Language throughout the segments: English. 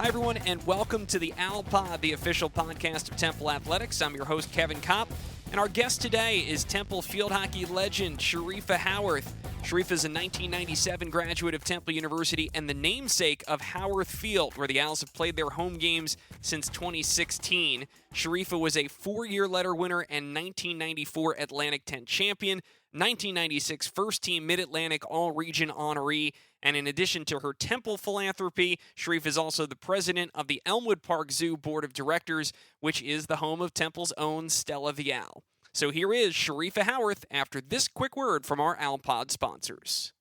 Hi, everyone, and welcome to the Owl Pod, the official podcast of Temple Athletics. I'm your host, Kevin Copp, and our guest today is Temple field hockey legend Cherifa Howarth. Cherifa is a 1997 graduate of Temple University and the namesake of Howarth Field, where the Owls have played their home games since 2016. Cherifa was a four-year letter winner and 1994 Atlantic 10 champion, 1996 first-team Mid-Atlantic All-Region honoree, and in addition to her Temple philanthropy, Cherifa is also the president of the Elmwood Park Zoo Board of Directors, which is the home of Temple's own Stella the Owl. So here is Cherifa Howarth after this quick word from our Owl Pod sponsors.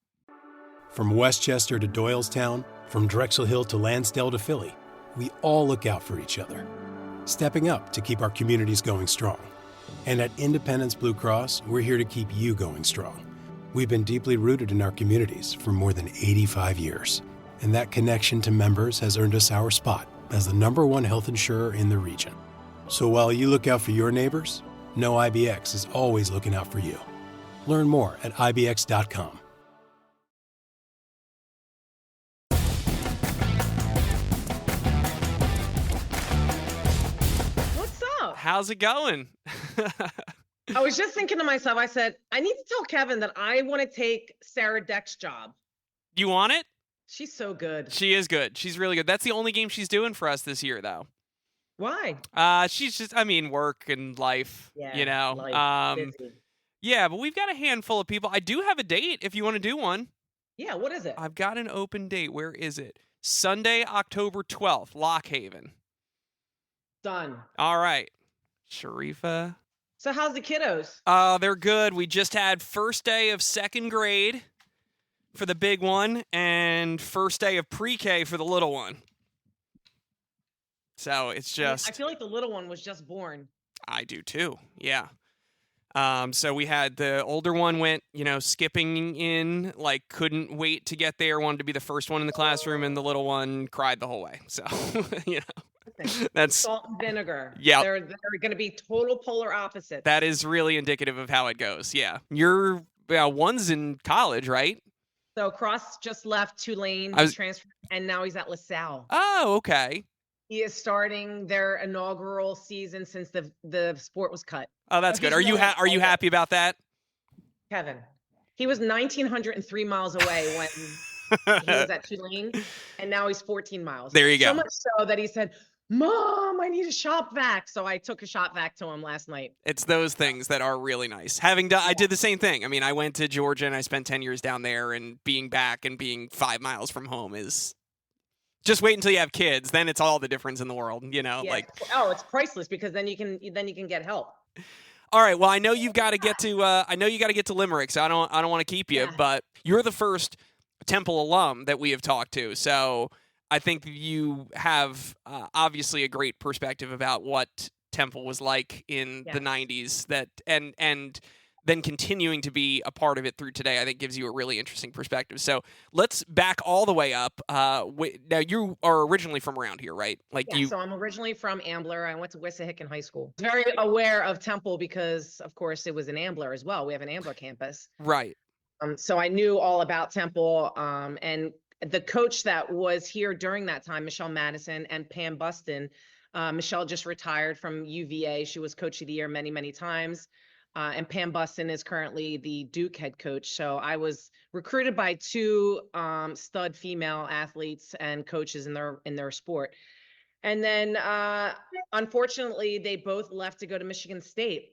From Westchester to Doylestown, from Drexel Hill to Lansdale to Philly, we all look out for each other, stepping up to keep our communities going strong. And at Independence Blue Cross, we're here to keep you going strong. We've been deeply rooted in our communities for more than 85 years, and that connection to members has earned us our spot as the #1 health insurer in the region. So while you look out for your neighbors, know IBX is always looking out for you. Learn more at IBX.com. What's up? How's it going? I was just thinking to myself, I said, I need to tell Kevin that I want to take Sarah Deck's job. You want it? She's so good. She is good. She's really good. That's the only game she's doing for us this year, though. Why? She's just, work and life, Busy. Yeah, but we've got a handful of people. I do have a date if you want to do one. Yeah, what is it? I've got an open date. Where is it? Sunday, October 12th, Lock Haven. Done. All right. Cherifa. So how's the kiddos? They're good. We just had first day of second grade for the big one and first day of pre-K for the little one. So it's just... I feel like the little one was just born. I do too, yeah. So we had the older one went, skipping in, couldn't wait to get there, wanted to be the first one in the classroom, and the little one cried the whole way. So, that's... Salt and vinegar. Yeah. They're going to be total polar opposites. That is really indicative of how it goes, yeah. Your one's in college, right? So Cross just left Tulane, transferred, and now he's at LaSalle. Oh, okay. He is starting their inaugural season since the sport was cut. Oh, that's good. Are you happy about that? Kevin, he was 1,903 miles away when he was at Tulane, and now he's 14 miles. There you go. So much so that he said, Mom, I need a shop vac. So I took a shop vac to him last night. It's those things that are really nice. I did the same thing. I went to Georgia and I spent 10 years down there, and being back and being 5 miles from home is... Just wait until you have kids, then it's all the difference in the world, Yeah. It's priceless because then you can get help. All right, well, I know you've got to get to Limerick, so I don't want to keep you, but you're the first Temple alum that we have talked to. So I think you have obviously a great perspective about what Temple was like in the 90s and then continuing to be a part of it through today, I think gives you a really interesting perspective. So let's back all the way up. Now, you are originally from around here, right? So I'm originally from Ambler. I went to Wissahickon High School. Very aware of Temple because, of course, it was in Ambler as well. We have an Ambler campus. Right. So I knew all about Temple. And the coach that was here during that time, Michelle Madison and Pam Buston. Michelle just retired from UVA. She was coach of the year many, many times. And Pam Buston is currently the Duke head coach. So I was recruited by two stud female athletes and coaches in their sport. And then, unfortunately, they both left to go to Michigan State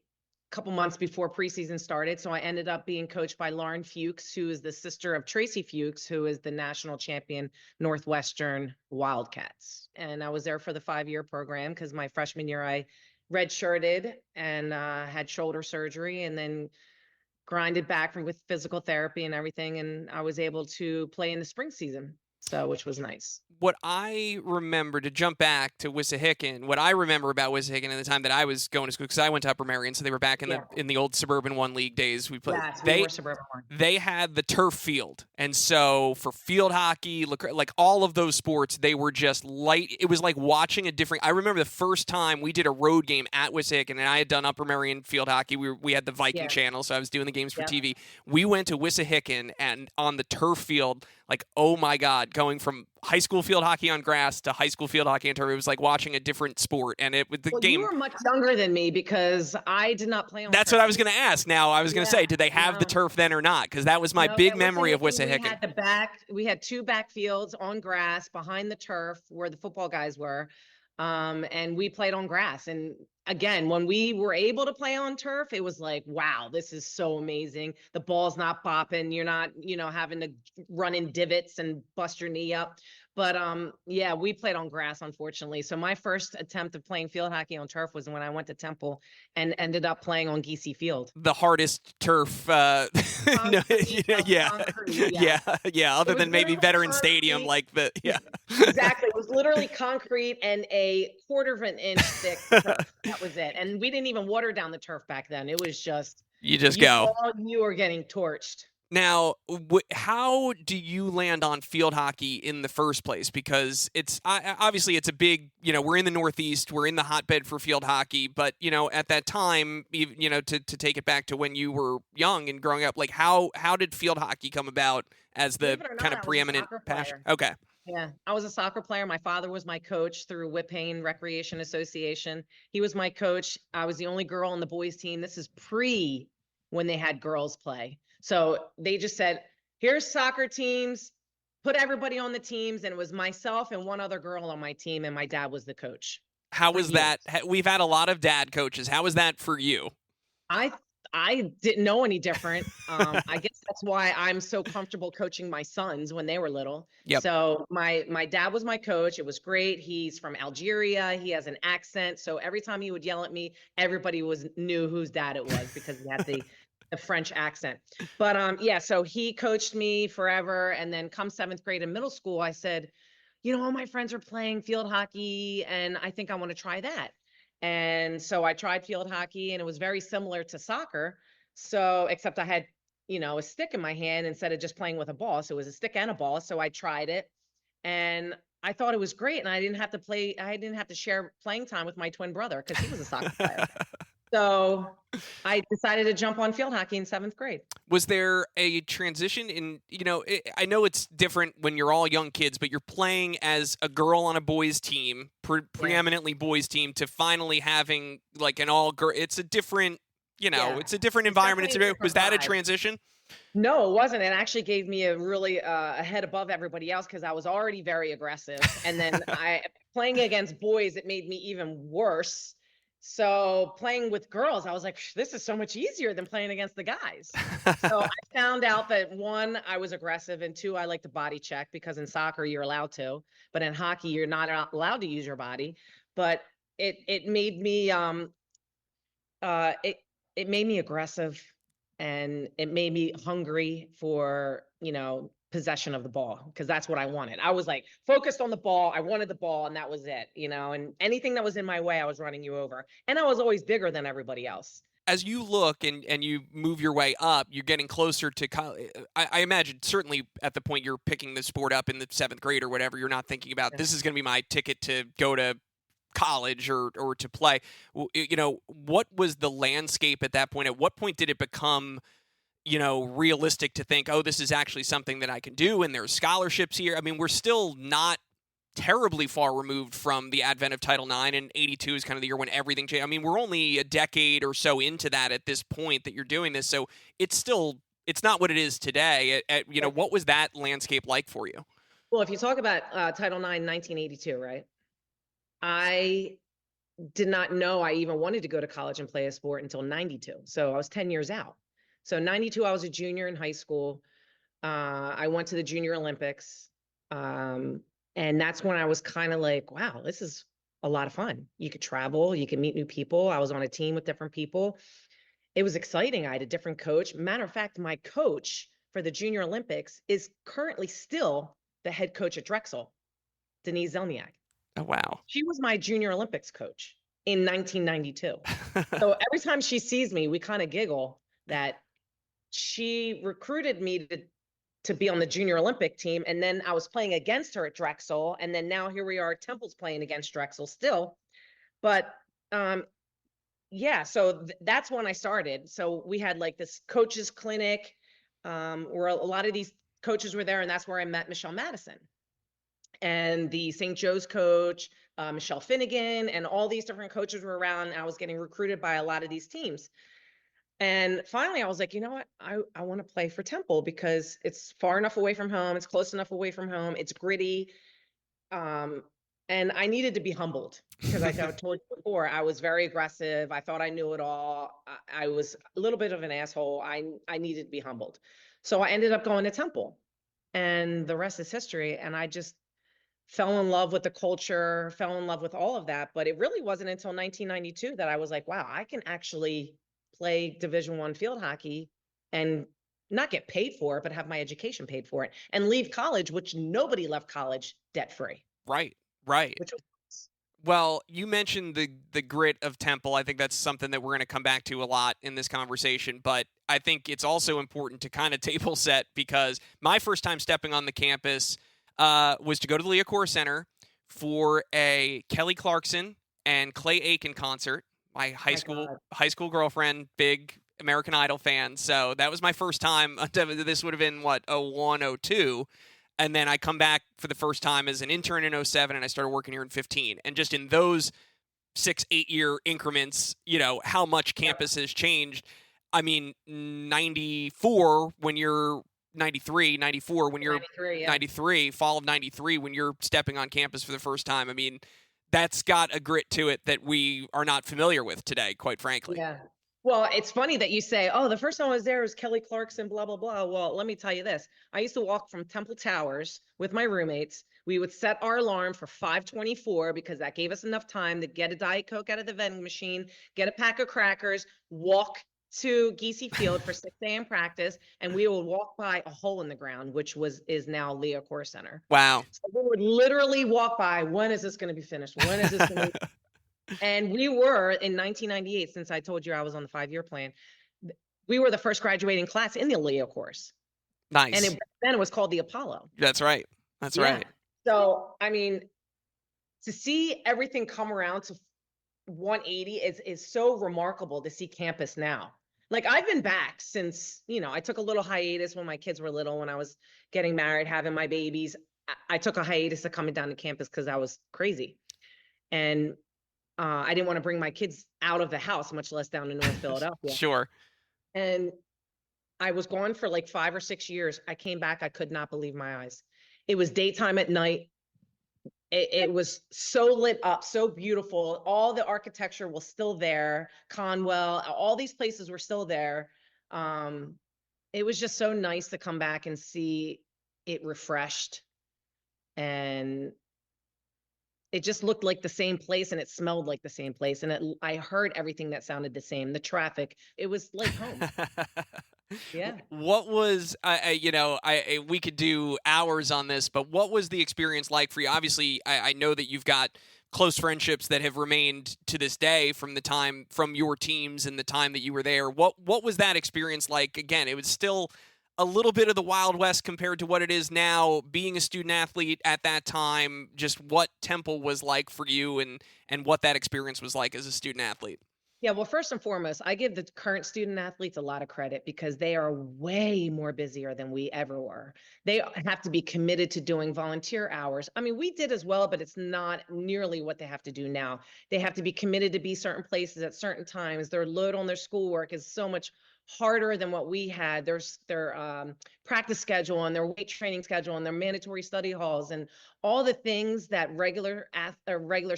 a couple months before preseason started. So I ended up being coached by Lauren Fuchs, who is the sister of Tracy Fuchs, who is the national champion Northwestern Wildcats. And I was there for the 5-year program because my freshman year I redshirted and had shoulder surgery and then grinded back with physical therapy and everything. And I was able to play in the spring season, which was nice. What I remember, to jump back to Wissahickon, what I remember about Wissahickon at the time that I was going to school, because I went to Upper Marion, so they were back in the old Suburban One League days. We played. Yes, we were Suburban One. They had the turf field, and so for field hockey, like all of those sports, they were just light. It was like watching a different. I remember the first time we did a road game at Wissahickon, and I had done Upper Marion field hockey. We had the Viking channel, so I was doing the games for TV. We went to Wissahickon, and on the turf field, like, oh my God, going from high school field hockey on grass to high school field hockey on turf. It was like watching a different sport. And it with the Well, you game. were much younger than me because I did not play on That's turf. what I was going to ask. Now, I was going to say, did they have the No. turf then or not? Because that was my No, big it was memory of anything. Wissahickon. We had two backfields on grass behind the turf where the football guys were. And we played on grass. And again, when we were able to play on turf, it was like, wow, this is so amazing. The ball's not bopping. You're not, having to run in divots and bust your knee up. But yeah, we played on grass, unfortunately. So my first attempt of playing field hockey on turf was when I went to Temple and ended up playing on Geesey Field. The hardest turf. No, yeah. Concrete, Yeah. Other than maybe Veteran Stadium, like the, yeah. Exactly. It was literally concrete and a quarter of an inch thick turf. That was it. And we didn't even water down the turf back then. It was just, You just go. You were getting torched. Now, how do you land on field hockey in the first place? Because it's obviously it's a big, we're in the Northeast, we're in the hotbed for field hockey, but, at that time, to take it back to when you were young and growing up, like how did field hockey come about as the kind of preeminent passion? Okay. Yeah, I was a soccer player. My father was my coach through Whippane Recreation Association. He was my coach. I was the only girl on the boys team. This is pre when they had girls play. So they just said, here's soccer teams, put everybody on the teams. And it was myself and one other girl on my team. And my dad was the coach. How was that? We've had a lot of dad coaches. How was that for you? I didn't know any different. I guess that's why I'm so comfortable coaching my sons when they were little. Yep. So my dad was my coach. It was great. He's from Algeria. He has an accent. So every time he would yell at me, everybody knew whose dad it was because he had the French accent. But yeah, so he coached me forever. And then come 7th grade and middle school, I said, all my friends are playing field hockey and I think I want to try that. And so I tried field hockey and it was very similar to soccer. So, except I had, a stick in my hand instead of just playing with a ball. So it was a stick and a ball. So I tried it and I thought it was great. And I didn't have to share playing time with my twin brother because he was a soccer player. So I decided to jump on field hockey in 7th grade. Was there a transition in, I know it's different when you're all young kids, but you're playing as a girl on a boys team, preeminently boys team, to finally having like an all girl. It's a different, it's a different environment. Was that a transition? No, it wasn't. It actually gave me a really a head above everybody else because I was already very aggressive. And then playing against boys, it made me even worse. So playing with girls, I was like, this is so much easier than playing against the guys. So I found out that 1, I was aggressive, and 2, I like to body check because in soccer you're allowed to, but in hockey you're not allowed to use your body. But it made me it made me aggressive and it made me hungry for, possession of the ball because that's what I wanted. I was like focused on the ball. I wanted the ball and that was it, and anything that was in my way, I was running you over. And I was always bigger than everybody else. As you look and you move your way up, you're getting closer to college. I imagine certainly at the point you're picking the sport up in the 7th grade or whatever, you're not thinking about this is going to be my ticket to go to college or to play. What was the landscape at that point? At what point did it become realistic to think, oh, this is actually something that I can do and there's scholarships here? I mean, we're still not terribly far removed from the advent of Title IX, and 82 is kind of the year when everything changed. I mean, we're only a decade or so into that at this point that you're doing this, so it's not what it is today. What was that landscape like for you? Well, if you talk about Title IX, 1982, right? I did not know I even wanted to go to college and play a sport until 92. So I was 10 years out. So 92, I was a junior in high school. I went to the Junior Olympics. And that's when I was kind of like, wow, this is a lot of fun. You could travel, you could meet new people. I was on a team with different people. It was exciting. I had a different coach. Matter of fact, my coach for the Junior Olympics is currently still the head coach at Drexel, Denise Zelniak. Oh, wow. She was my Junior Olympics coach in 1992. So every time she sees me, we kind of giggle that she recruited me to be on the Junior Olympic team. And then I was playing against her at Drexel. And then now here we are, Temple's playing against Drexel still. But yeah, so that's when I started. So we had like this coaches clinic where a lot of these coaches were there, and that's where I met Michelle Madison and the St. Joe's coach, Michelle Finnegan, and all these different coaches were around. And I was getting recruited by a lot of these teams. And finally, I was like, you know what? I want to play for Temple because it's far enough away from home. It's close enough away from home. It's gritty. And I needed to be humbled because I told you before, I was very aggressive. I thought I knew it all. I was a little bit of an asshole. I needed to be humbled. So I ended up going to Temple, and the rest is history. And I just fell in love with the culture, fell in love with all of that. But it really wasn't until 1992 that I was like, wow, I can actually play Division I field hockey and not get paid for it, but have my education paid for it and leave college, which nobody left college debt free. Right. Right. Which was Well, you mentioned the grit of Temple. I think that's something that we're going to come back to a lot in this conversation. But I think it's also important to kind of table set because my first time stepping on the campus was to go to the Leocore Center for a Kelly Clarkson and Clay Aiken concert. My high school girlfriend, big American Idol fan. So that was my first time. This would have been what, 01, 02. And then I come back for the first time as an intern in 07, and I started working here in 15. And just in those 6-8 year increments, how much campus has changed. I mean, 94 when you're 93, 94 when you're 93, yeah. 93, fall of 93 when you're stepping on campus for the first time. I mean, that's got a grit to it that we are not familiar with today, quite frankly. Yeah. Well, it's funny that you say, oh, the first time I was there was Kelly Clarkson, blah, blah, blah. Well, let me tell you this. I used to walk from Temple Towers with my roommates. We would set our alarm for 5:24 because that gave us enough time to get a Diet Coke out of the vending machine, get a pack of crackers, walk to Giese Field for 6 a.m. practice, and we would walk by a hole in the ground, which is now Leocore Center. Wow. So we would literally walk by, when is this going to be finished? When is this going to be And we were in 1998, since I told you I was on the 5-year plan, we were the first graduating class in the Leo course. Nice. And then it was called the Apollo. That's right. That's right. So, I mean, to see everything come around to 180 is so remarkable to see campus now. Like, I've been back since, I took a little hiatus when my kids were little, when I was getting married, having my babies. I took a hiatus of coming down to campus because I was crazy. And I didn't want to bring my kids out of the house, much less down to North Philadelphia. Sure. And I was gone for like 5 or 6 years. I came back. I could not believe my eyes. It was daytime at night. It was so lit up, so beautiful. All the architecture was still there. Conwell, all these places were still there. It was just so nice to come back and see it refreshed. And it just looked like the same place, and it smelled like the same place. And I heard everything that sounded the same. The traffic, it was like home. Yeah. What was, we could do hours on this, but what was the experience like for you? Obviously, I know that you've got close friendships that have remained to this day from your teams and the time that you were there. What was that experience like? Again, it was still a little bit of the Wild West compared to what it is now, being a student athlete at that time, just what Temple was like for you and what that experience was like as a student athlete. Yeah, well, first and foremost, I give the current student athletes a lot of credit because they are way more busier than we ever were. They have to be committed to doing volunteer hours. I mean, we did as well, but it's not nearly what they have to do now. They have to be committed to be certain places at certain times. Their load on their schoolwork is so much harder than what we had. There's their practice schedule and their weight training schedule and their mandatory study halls and all the things that regular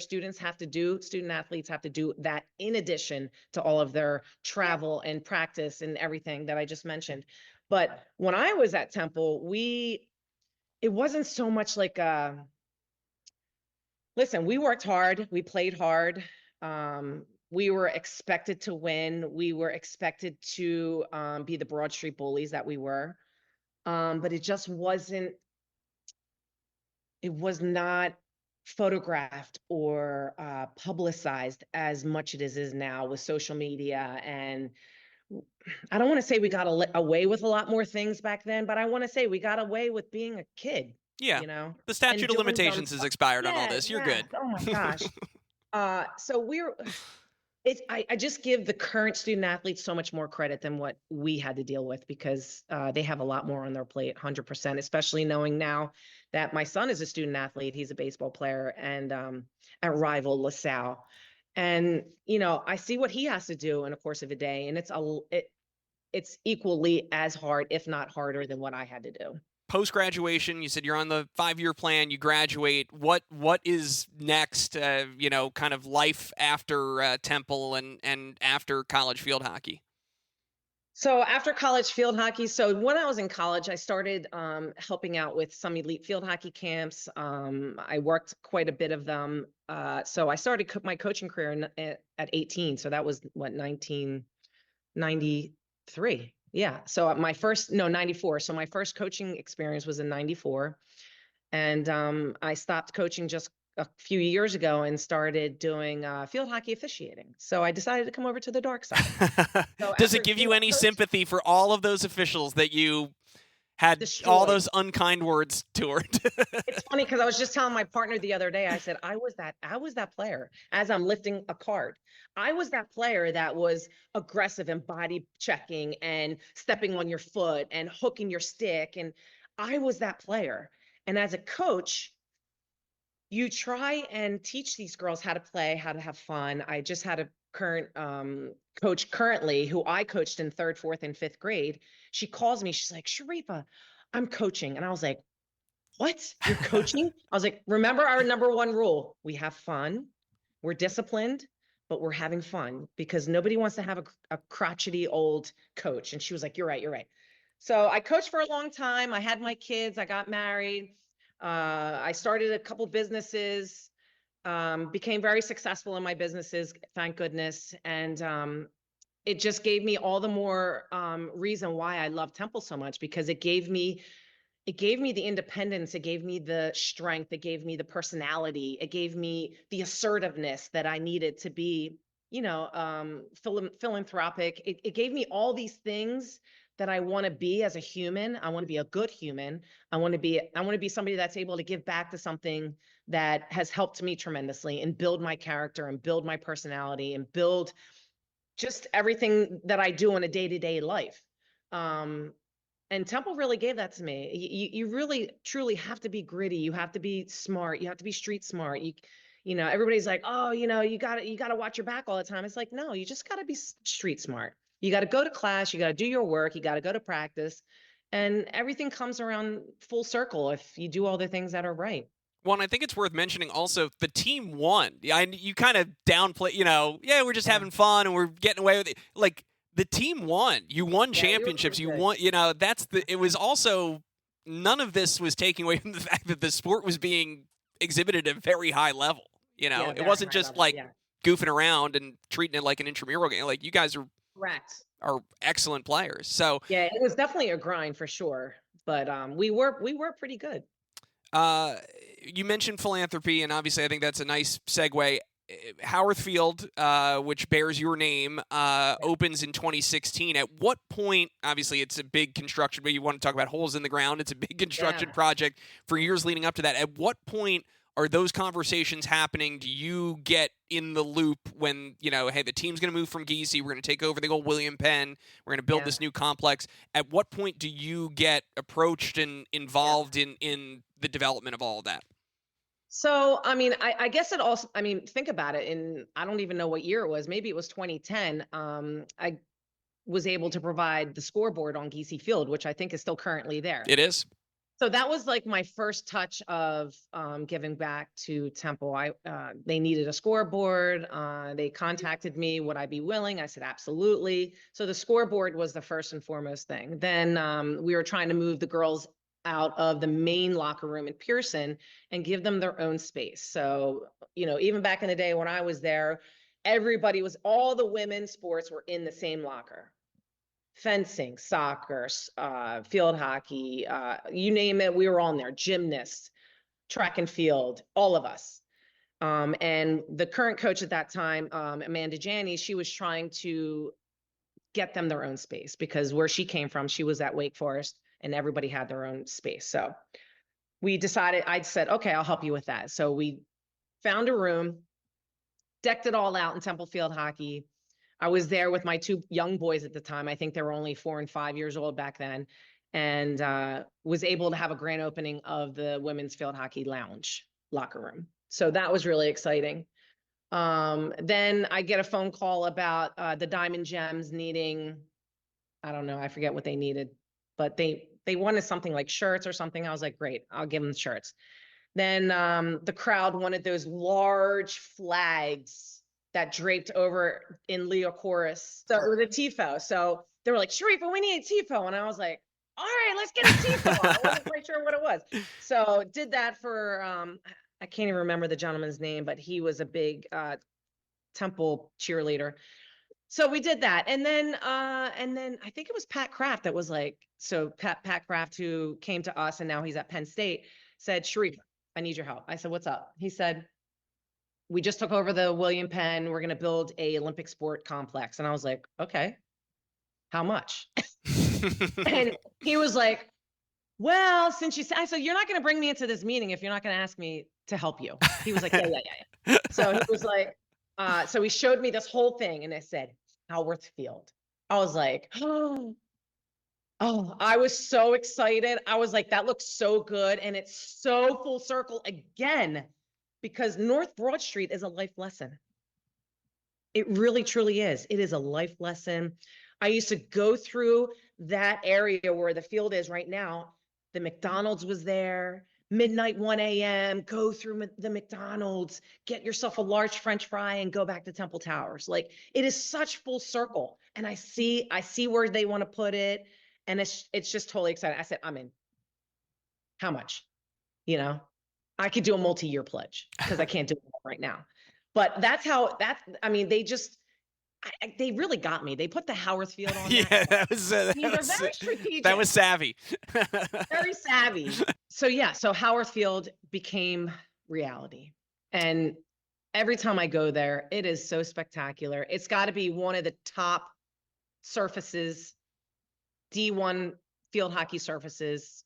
students have to do. Student athletes have to do that in addition to all of their travel and practice and everything that I just mentioned. But when I was at Temple, it wasn't so much like listen, we worked hard, we played hard. We were expected to win. We were expected to be the Broad Street bullies that we were. But it just wasn't, it was not photographed or publicized as much as it is now with social media. And I don't want to say we got away with a lot more things back then, but I want to say we got away with being a kid. Yeah. The statute of limitations has expired on all this. You're good. Oh my gosh. So I just give the current student athletes so much more credit than what we had to deal with, because they have a lot more on their plate, 100%, especially knowing now that my son is a student athlete. He's a baseball player, and at rival LaSalle. And, I see what he has to do in the course of a day, and it's equally as hard, if not harder, than what I had to do. Post-graduation, you said you're on the 5-year plan, you graduate. What is next, kind of life after Temple and after college field hockey? So after college field hockey, so when I was in college, I started helping out with some elite field hockey camps. I worked quite a bit of them. So I started my coaching career at 18. So that was what, 1993. Yeah. So my first, no, 94. So my first coaching experience was in 94. And I stopped coaching just a few years ago and started doing field hockey officiating. So I decided to come over to the dark side. So Does it give you any sympathy for all of those officials that you had destroyed all those unkind words toward? It's funny because I was just telling my partner the other day, I said, I was that player as I'm lifting a card. I was that player that was aggressive and body checking and stepping on your foot and hooking your stick. And I was that player. And as a coach, you try and teach these girls how to play, how to have fun. I just had a current coach currently who I coached in 3rd, 4th, and 5th grade. She calls me, she's like, Cherifa, I'm coaching. And I was like, what? You're coaching? I was like, remember our number one rule. We have fun. We're disciplined, but we're having fun, because nobody wants to have a crotchety old coach. And she was like, you're right, you're right. So I coached for a long time. I had my kids. I got married. I started a couple businesses, became very successful in my businesses, thank goodness. And it just gave me all the more reason why I love Temple so much, because it gave me the independence, it gave me the strength, it gave me the personality, it gave me the assertiveness that I needed to be, philanthropic. It gave me all these things that I want to be as a human. I want to be a good human. I want to be somebody that's able to give back to something that has helped me tremendously and build my character and build my personality and build just everything that I do in a day-to-day life. And Temple really gave that to me. You really truly have to be gritty. You have to be smart. You have to be street smart. Everybody's like, oh, you gotta watch your back all the time. It's like, no, you just gotta be street smart. You got to go to class. You got to do your work. You got to go to practice, and everything comes around full circle if you do all the things that are right. Well, and I think it's worth mentioning also the team won. You kind of downplay, we're just having fun and we're getting away with it. Like, the team won. You won championships. You won, it was also, none of this was taking away from the fact that the sport was being exhibited at a very high level. It wasn't just goofing around and treating it like an intramural game. Like, you guys are excellent players. So yeah, it was definitely a grind for sure, but we were pretty good. You mentioned philanthropy, and obviously I think that's a nice segue. Howarth Field, which bears your name, opens in 2016. At what point, obviously it's a big construction, but you want to talk about holes in the ground. It's a big construction project for years leading up to that. At what point are those conversations happening? Do you get in the loop when, hey, the team's going to move from Giese, we're going to take over the old William Penn, we're going to build this new complex? At what point do you get approached and involved in the development of all of that? So, I guess it also, think about it. I don't even know what year it was. Maybe it was 2010. I was able to provide the scoreboard on Giese Field, which I think is still currently there. It is. So that was like my first touch of giving back to Temple. They needed a scoreboard. They contacted me. Would I be willing? I said, absolutely. So the scoreboard was the first and foremost thing. Then we were trying to move the girls out of the main locker room in Pearson and give them their own space. So, even back in the day when I was there, all the women's sports were in the same locker. Fencing, soccer, field hockey, you name it, we were all in there. Gymnasts, track and field, all of us. And the current coach at that time, Amanda Janney, she was trying to get them their own space, because where she came from, she was at Wake Forest and everybody had their own space. So I said, okay, I'll help you with that. So we found a room. decked it all out in Temple Field Hockey. I was there with my two young boys at the time. I think they were only 4 and 5 years old back then, and was able to have a grand opening of the women's field hockey lounge locker room. So that was really exciting. Then I get a phone call about the Diamond Gems needing, I don't know, I forget what they needed, but they wanted something like shirts or something. I was like, great, I'll give them shirts. Then the crowd wanted those large flags that draped over in Leo Chorus. So it was a TIFO. So they were like, Cherifa, we need a TIFO. And I was like, all right, let's get a TIFO. I wasn't quite sure what it was. So did that for, I can't even remember the gentleman's name, but he was a big Temple cheerleader. So we did that. And then I think it was Pat Kraft that was like, so Pat Kraft, who came to us and now he's at Penn State, said, Cherifa, I need your help. I said, what's up? He said, we just took over the William Penn. We're going to build a Olympic sport complex. And I was like, okay, how much? And he was like, well, since you said, I said, you're not going to bring me into this meeting if you're not going to ask me to help you. He was like, yeah. So he was like, so he showed me this whole thing and it said Howarth Field. I was like, oh, I was so excited. I was like, that looks so good. And it's so full circle again, because North Broad Street is a life lesson. It really, truly is. It is a life lesson. I used to go through that area where the field is right now. The McDonald's was there, midnight, 1 a.m., go through the McDonald's, get yourself a large French fry and go back to Temple Towers. Like, it is such full circle. And I see where they want to put it. And it's just totally exciting. I said, I'm in. How much? You know, I could do a multi-year pledge because I can't do it right now. But I mean, they really got me. They put the Howarth Field on. Yeah, they're very strategic. That was savvy. Very savvy. So yeah, so Howarth Field became reality. And every time I go there, it is so spectacular. It's got to be one of the top surfaces, D1 field hockey surfaces.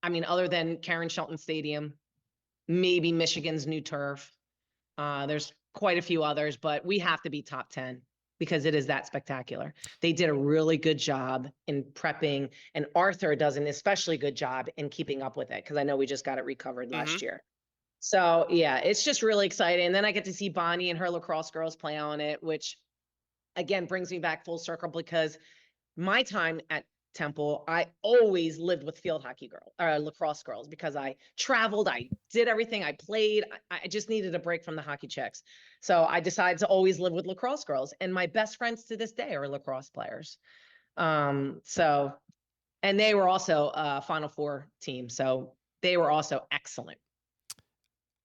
I mean, other than Karen Shelton Stadium, maybe Michigan's new turf. There's quite a few others, but we have to be top 10 because it is that spectacular. They did a really good job in prepping, and Arthur does an especially good job in keeping up with it, because I know we just got it recovered last year. So yeah, it's just really exciting. And then I get to see Bonnie and her lacrosse girls play on it, which again brings me back full circle, because my time at Temple, I always lived with field hockey lacrosse girls, because I traveled, I did everything, I played. I just needed a break from the hockey chicks. So I decided to always live with lacrosse girls, and my best friends to this day are lacrosse players. And they were also a Final Four team, so they were also excellent.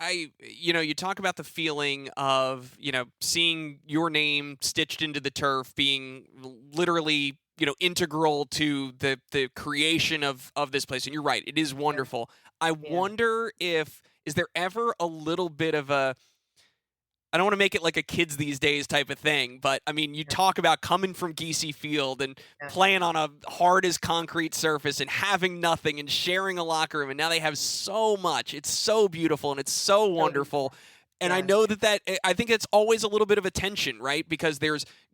You talk about the feeling of, seeing your name stitched into the turf being literally, integral to the creation of this place. And you're right, it is wonderful. I wonder is there ever a little bit of I don't want to make it like a kids these days type of thing, but I mean, you talk about coming from Geesey Field and playing on a hard as concrete surface and having nothing and sharing a locker room. And now they have so much. It's so beautiful and it's so wonderful. And I know that I think it's always a little bit of a tension, right? Because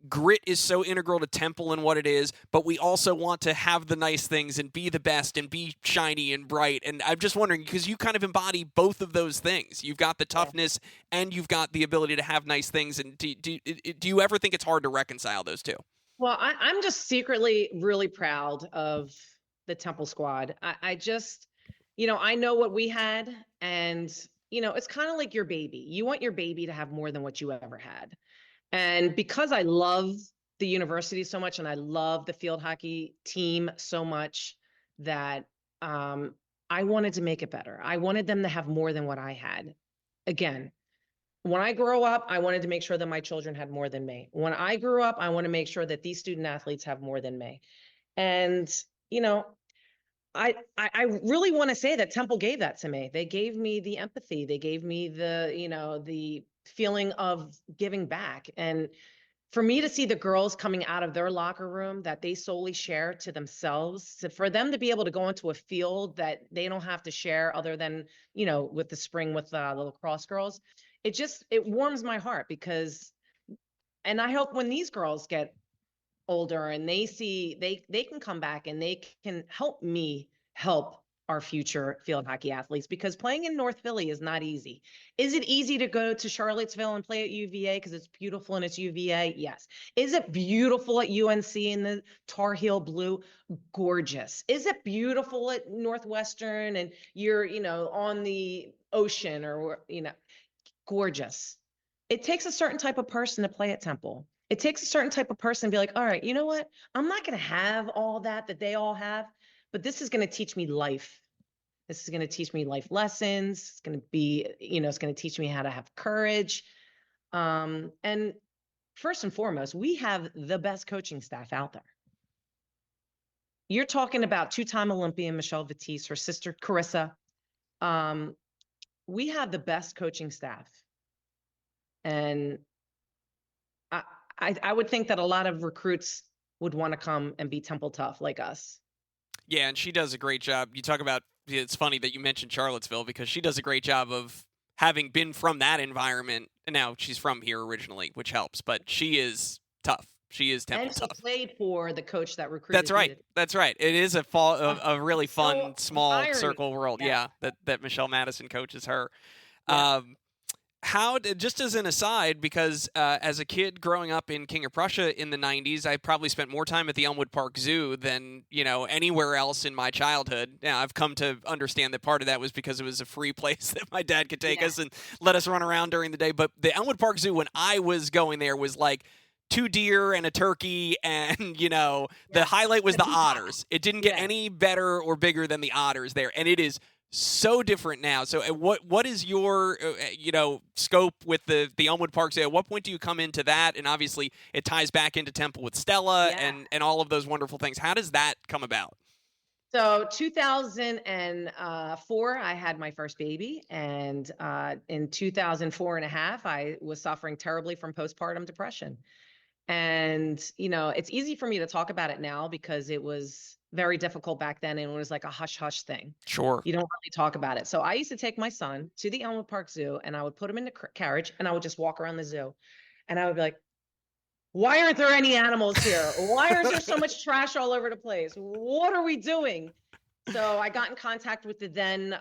grit is so integral to Temple and what it is, but we also want to have the nice things and be the best and be shiny and bright. And I'm just wondering, because you kind of embody both of those things. You've got the toughness and you've got the ability to have nice things. And do you ever think it's hard to reconcile those two? Well, I'm just secretly really proud of the Temple squad. I just, I know what we had, and it's kind of like your baby. You want your baby to have more than what you ever had. And because I love the university so much, and I love the field hockey team so much, that I wanted to make it better. I wanted them to have more than what I had. Again, when I grow up, I wanted to make sure that my children had more than me. When I grew up, I want to make sure that these student athletes have more than me. And, I really want to say that Temple gave that to me. They gave me the empathy. They gave me the feeling of giving back. And for me to see the girls coming out of their locker room that they solely share to themselves, for them to be able to go into a field that they don't have to share other than, with the spring with the lacrosse girls, it warms my heart because, and I hope when these girls get older and they see they can come back and they can help me help our future field hockey athletes, because playing in North Philly is not easy. Is it easy to go to Charlottesville and play at UVA because it's beautiful and it's UVA? Yes. Is it beautiful at UNC in the Tar Heel blue? Gorgeous. Is it beautiful at Northwestern and you're, on the ocean or, gorgeous? It takes a certain type of person to play at Temple. It takes a certain type of person to be like, all right, you know what? I'm not going to have all that they all have, but this is going to teach me life. This is going to teach me life lessons. It's going to be, it's going to teach me how to have courage. And first and foremost, we have the best coaching staff out there. You're talking about two-time Olympian Michelle Vitisse, her sister Carissa. We have the best coaching staff. And I would think that a lot of recruits would want to come and be Temple tough like us. Yeah, and she does a great job. You talk about, it's funny that you mentioned Charlottesville because she does a great job of having been from that environment. And now she's from here originally, which helps, but she is tough. She is Temple tough. And she played for the coach that recruited. That's right. That's right. It is a really fun, small irony. circle world. Yeah, that Michelle Madison coaches her. Yeah. How, just as an aside, because as a kid growing up in King of Prussia in the 90s, I probably spent more time at the Elmwood Park Zoo than, anywhere else in my childhood. Now, I've come to understand that part of that was because it was a free place that my dad could take us and let us run around during the day. But the Elmwood Park Zoo, when I was going there, was like 2 deer and a turkey, and, the highlight was the otters. It didn't get any better or bigger than the otters there, and it is so different now. So what is your scope with the Elmwood Park Zoo? At what point do you come into that? And obviously it ties back into Temple with Stella and all of those wonderful things. How does that come about? So 2004, I had my first baby, and in 2004 and a half, I was suffering terribly from postpartum depression. And, it's easy for me to talk about it now because it was very difficult back then, and it was like a hush-hush thing. Sure. You don't really talk about it. So I used to take my son to the Elmwood Park Zoo, and I would put him in the carriage, and I would just walk around the zoo. And I would be like, why aren't there any animals here? Why is there so much trash all over the place? What are we doing? So I got in contact with the then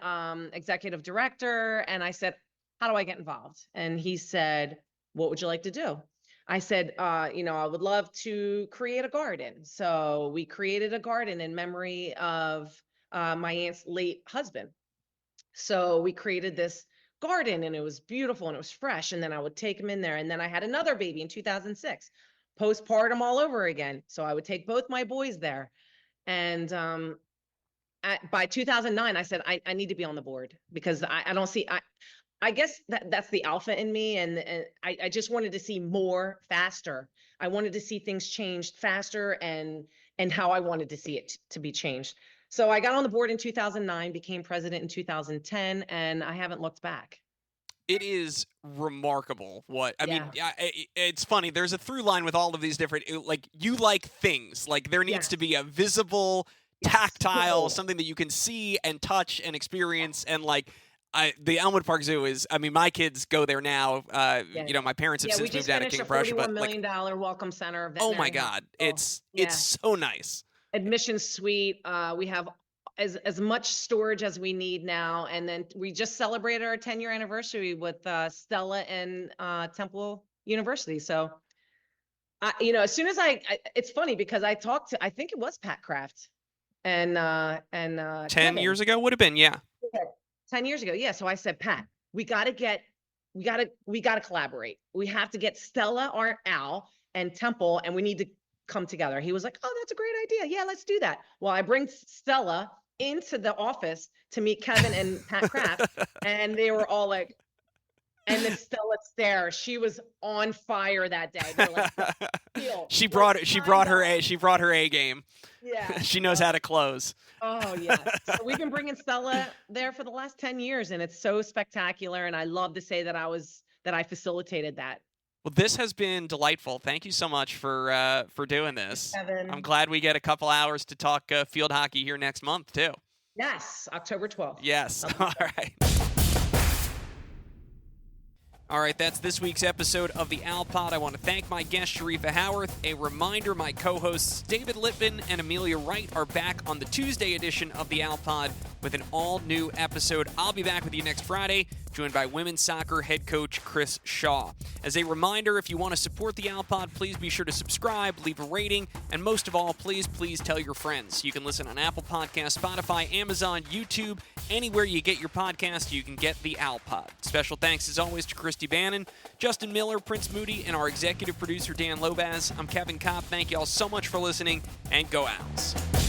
executive director, and I said, how do I get involved? And he said, what would you like to do? I said, I would love to create a garden. So we created a garden in memory of my aunt's late husband. So we created this garden, and it was beautiful and it was fresh. And then I would take him in there. And then I had another baby in 2006, postpartum all over again. So I would take both my boys there. And by 2009, I said, I need to be on the board because I don't see, I guess that's the alpha in me. And I just wanted to see more faster. I wanted to see things changed faster and how I wanted to see it to be changed. So I got on the board in 2009, became president in 2010, and I haven't looked back. It is remarkable I mean, it's funny. There's a through line with all of these different, you like things. Like there needs to be a visible, tactile, something that you can see and touch and experience. And the Elmwood Park Zoo is, I mean, my kids go there now. My parents have since moved out of King of Prussia. We just finished a $41 million welcome center. Oh my God. It's so nice. Admission suite. We have as much storage as we need now. And then we just celebrated our 10-year anniversary with Stella and Temple University. So, as soon as it's funny because I talked to, I think it was Pat Kraft and 10 Kevin. years ago would have been, 10 years ago. Yeah. So I said, Pat, we got to collaborate. We have to get Stella, our Al, and Temple, and we need to come together. He was like, oh, that's a great idea. Yeah, let's do that. Well, I bring Stella into the office to meet Kevin and Pat Kraft, and they were all like, and the Stella stare, she was on fire that day. They're like, she brought her A game. Yeah. She knows how to close. Oh yeah. So we've been bringing Stella there for the last 10 years, and it's so spectacular. And I love to say that I facilitated that. Well, this has been delightful. Thank you so much for doing this. Kevin. I'm glad we get a couple hours to talk field hockey here next month too. Yes, October 12th. Yes. All right. All right, that's this week's episode of the Owl Pod. I want to thank my guest, Cherifa Howarth. A reminder, my co-hosts David Lippman and Amelia Wright are back on the Tuesday edition of the Owl Pod with an all-new episode. I'll be back with you next Friday, joined by women's soccer head coach Chris Shaw. As a reminder, if you want to support the Owl Pod, please be sure to subscribe, leave a rating, and most of all, please tell your friends. You can listen on Apple Podcasts, Spotify, Amazon, YouTube, anywhere you get your podcast, you can get the Owl Pod. Special thanks, as always, to Christy Bannon, Justin Miller, Prince Moody, and our executive producer, Dan Lobaz. I'm Kevin Copp. Thank you all so much for listening, and go Owls.